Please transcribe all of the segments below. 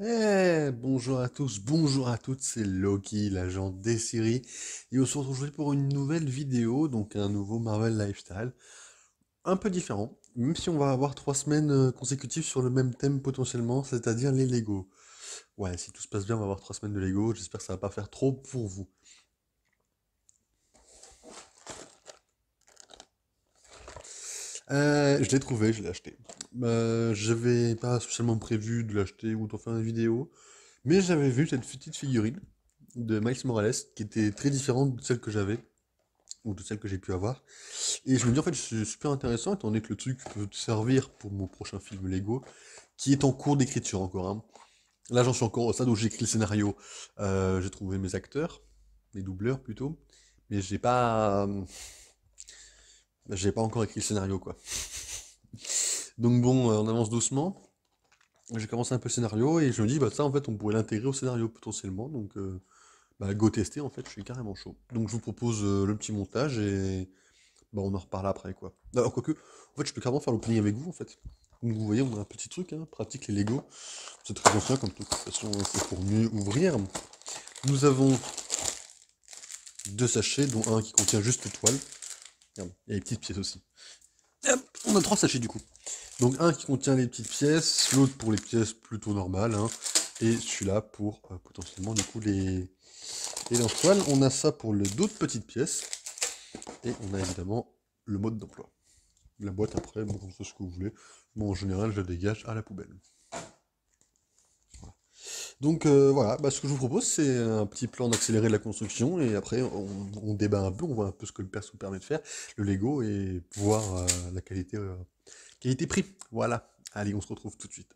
Bonjour à tous, bonjour à toutes, c'est Loki, l'agent des séries, et on se retrouve aujourd'hui pour une nouvelle vidéo, donc un nouveau Marvel Lifestyle, un peu différent, même si on va avoir 3 semaines consécutives sur le même thème potentiellement, c'est-à-dire les Lego. Ouais, si tout se passe bien, on va avoir 3 semaines de Lego, j'espère que ça va pas faire trop pour vous. Je l'ai trouvé, je l'ai acheté. J'avais pas spécialement prévu de l'acheter ou d'en faire une vidéo, mais j'avais vu cette petite figurine de Miles Morales qui était très différente de celle que j'avais ou de celle que j'ai pu avoir. Et je me dis en fait c'est super intéressant étant donné que le truc peut te servir pour mon prochain film Lego qui est en cours d'écriture encore, hein. Là j'en suis encore au stade où j'écris le scénario. J'ai trouvé mes acteurs, mes doubleurs plutôt, mais j'ai pas encore écrit le scénario quoi. Donc bon, on avance doucement. J'ai commencé un peu le scénario et je me dis bah ça en fait on pourrait l'intégrer au scénario potentiellement donc bah go tester en fait, je suis carrément chaud. Donc je vous propose le petit montage et bah on en reparle après quoi. Alors quoique, en fait je peux carrément faire l'opening avec vous en fait. Donc vous voyez on a un petit truc, hein, pratique les Lego. C'est très ancien comme toute façon, hein, c'est pour mieux ouvrir. Nous avons deux sachets, dont un qui contient juste les toiles. Regarde, il y a les petites pièces aussi. Hop, on a trois sachets du coup. Donc un qui contient les petites pièces, l'autre pour les pièces plutôt normales, hein, et celui-là pour potentiellement du coup les lance-toiles. On a ça pour les d'autres petites pièces, et on a évidemment le mode d'emploi. La boîte après, bon, c'est ce que vous voulez. Bon, en général, je la dégage à la poubelle. Donc voilà, bah, ce que je vous propose, c'est un petit plan d'accélérer la construction, et après, on débat un peu, on voit un peu ce que le perso permet de faire, le Lego, et voir la qualité-prix. Voilà. Allez, on se retrouve tout de suite.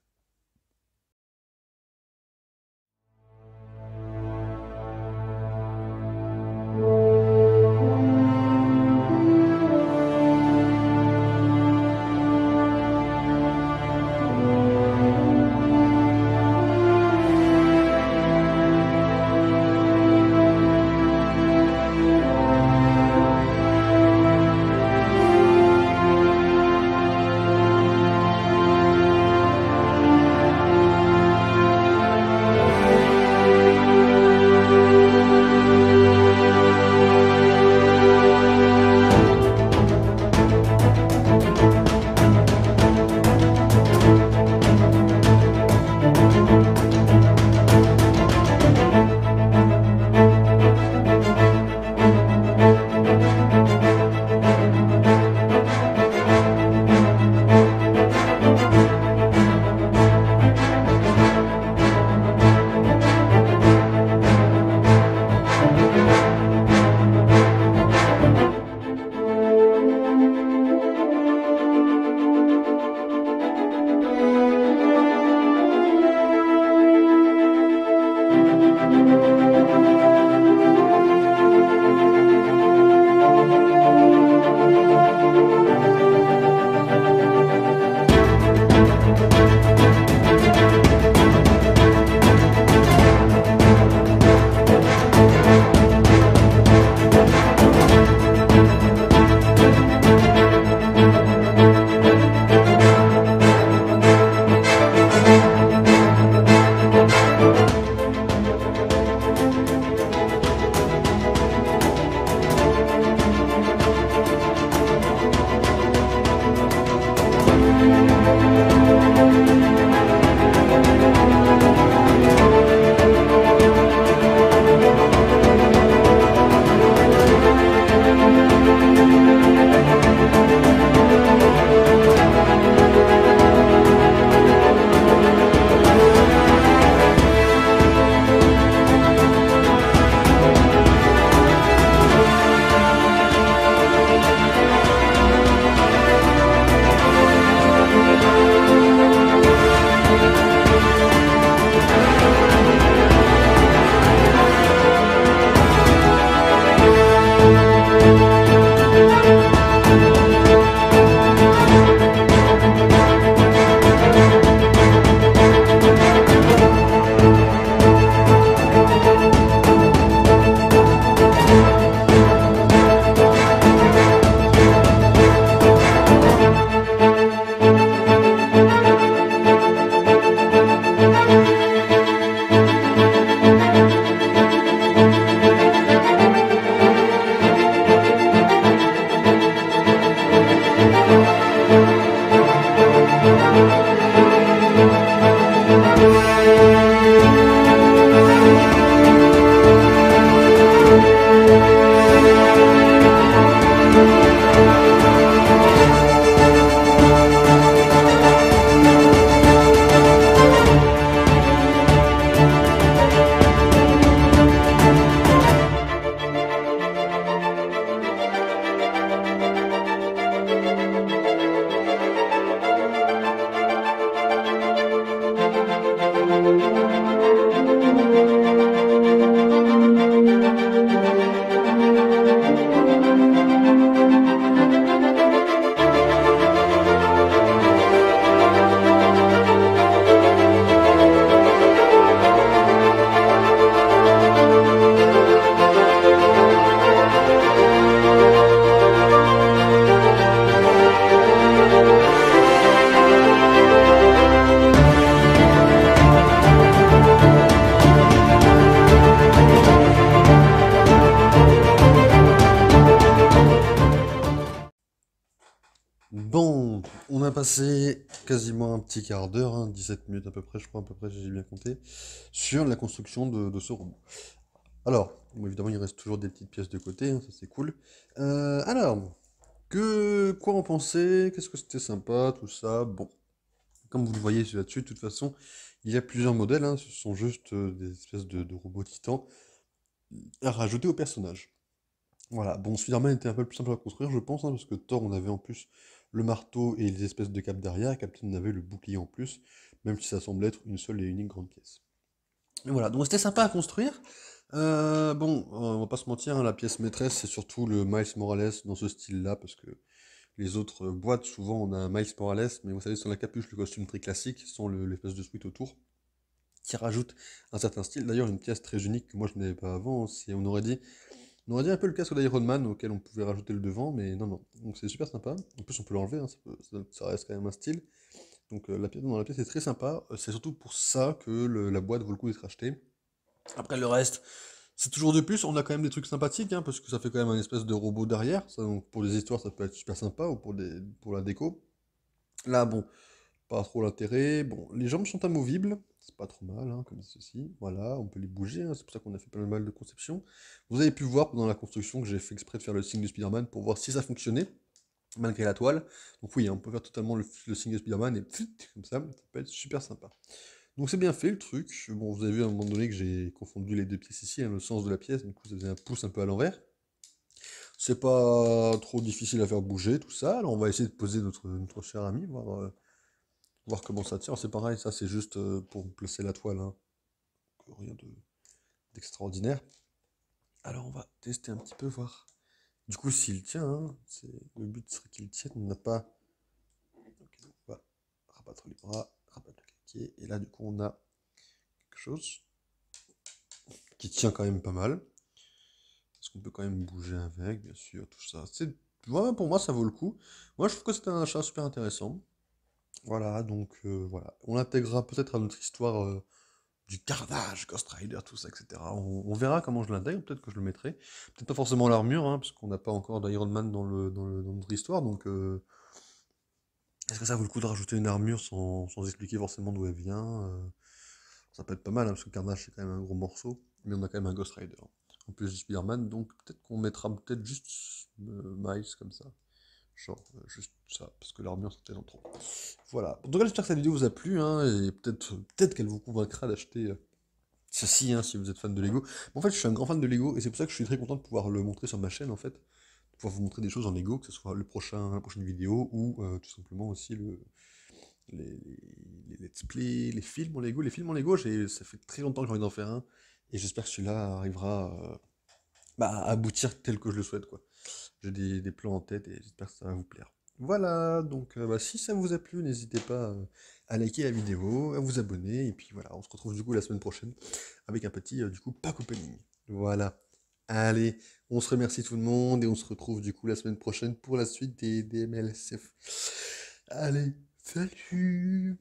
Bon, on a passé quasiment un petit quart d'heure, hein, 17 minutes à peu près, je crois, à peu près, j'ai bien compté, sur la construction de ce robot. Alors, bon, évidemment, il reste toujours des petites pièces de côté, hein, ça c'est cool. Alors, quoi en penser? Qu'est-ce que c'était sympa, tout ça? Bon, comme vous le voyez là-dessus, de toute façon, il y a plusieurs modèles, hein, ce sont juste des espèces de robots titans à rajouter au personnage. Voilà, bon, Spider-Man était un peu plus simple à construire, je pense, hein, parce que Thor, on avait en plus le marteau et les espèces de capes derrière, Captain on avait le bouclier en plus, même si ça semble être une seule et unique grande pièce. Et voilà, donc c'était sympa à construire. Bon, on va pas se mentir, hein, la pièce maîtresse, c'est surtout le Miles Morales dans ce style-là, parce que les autres boîtes, souvent, on a un Miles Morales, mais vous savez, sans la capuche, le costume très classique, sans l'espèce de suite autour, qui rajoute un certain style. D'ailleurs, une pièce très unique que moi je n'avais pas avant, c'est, on aurait dit un peu le casque d'Iron Man auquel on pouvait rajouter le devant, mais non, non. Donc c'est super sympa. En plus, on peut l'enlever, hein, ça reste quand même un style. Donc la pièce dans la pièce est très sympa. C'est surtout pour ça que la boîte vaut le coup d'être achetée. Après le reste, c'est toujours de plus. On a quand même des trucs sympathiques, hein, parce que ça fait quand même un espèce de robot derrière. Ça, donc pour des histoires, ça peut être super sympa, ou pour la déco. Là, bon, pas trop l'intérêt. Bon, les jambes sont amovibles, c'est pas trop mal, hein, comme ceci. Voilà, on peut les bouger, hein, c'est pour ça qu'on a fait pas mal de conception. Vous avez pu voir pendant la construction que j'ai fait exprès de faire le signe de Spider-Man pour voir si ça fonctionnait, malgré la toile. Donc oui, hein, on peut faire totalement le signe de Spider-Man et pfft, comme ça peut être super sympa. Donc c'est bien fait le truc. Bon, vous avez vu à un moment donné que j'ai confondu les deux pièces ici, hein, le sens de la pièce, du coup ça faisait un pouce un peu à l'envers. C'est pas trop difficile à faire bouger, tout ça. Alors on va essayer de poser notre cher ami, voir comment ça tient. C'est pareil, ça c'est juste pour placer la toile, hein. Donc, rien d'extraordinaire. Alors on va tester un petit peu, voir. Du coup, s'il tient, hein, le but serait qu'il tienne. On n'a pas. Ok, donc on va rabattre les bras, rabattre le caquier. Et là, du coup, on a quelque chose qui tient quand même pas mal. Est-ce qu'on peut quand même bouger avec, bien sûr, tout ça. Voilà, pour moi, ça vaut le coup. Moi, je trouve que c'est un achat super intéressant. Voilà, donc voilà. On l'intégrera peut-être à notre histoire du Carnage, Ghost Rider, tout ça, etc. On verra comment je l'intègre, peut-être que je le mettrai. Peut-être pas forcément l'armure, hein, parce qu'on n'a pas encore d'Iron Man dans notre histoire, donc est-ce que ça vaut le coup de rajouter une armure sans expliquer forcément d'où elle vient ça peut être pas mal, hein, parce que Carnage c'est quand même un gros morceau, mais on a quand même un Ghost Rider. En plus du Spider-Man, donc peut-être qu'on mettra peut-être juste Miles comme ça. Genre, juste ça, parce que l'armure c'était en trop. Voilà. En tout cas, j'espère que cette vidéo vous a plu, hein, et peut-être qu'elle vous convaincra d'acheter ceci, hein, si vous êtes fan de Lego. En fait, je suis un grand fan de Lego, et c'est pour ça que je suis très content de pouvoir le montrer sur ma chaîne, en fait. De pouvoir vous montrer des choses en Lego, que ce soit la prochaine vidéo, ou tout simplement aussi les let's play, les films en Lego. Les films en Lego, ça fait très longtemps que j'ai envie d'en faire un, et j'espère que celui-là arrivera à aboutir tel que je le souhaite, quoi. J'ai des plans en tête, et j'espère que ça va vous plaire. Voilà, donc si ça vous a plu, n'hésitez pas à liker la vidéo, à vous abonner, et puis voilà, on se retrouve du coup la semaine prochaine avec un petit du coup pack opening. Voilà. Allez, on se remercie tout le monde et on se retrouve du coup la semaine prochaine pour la suite des MLSF. Allez, salut!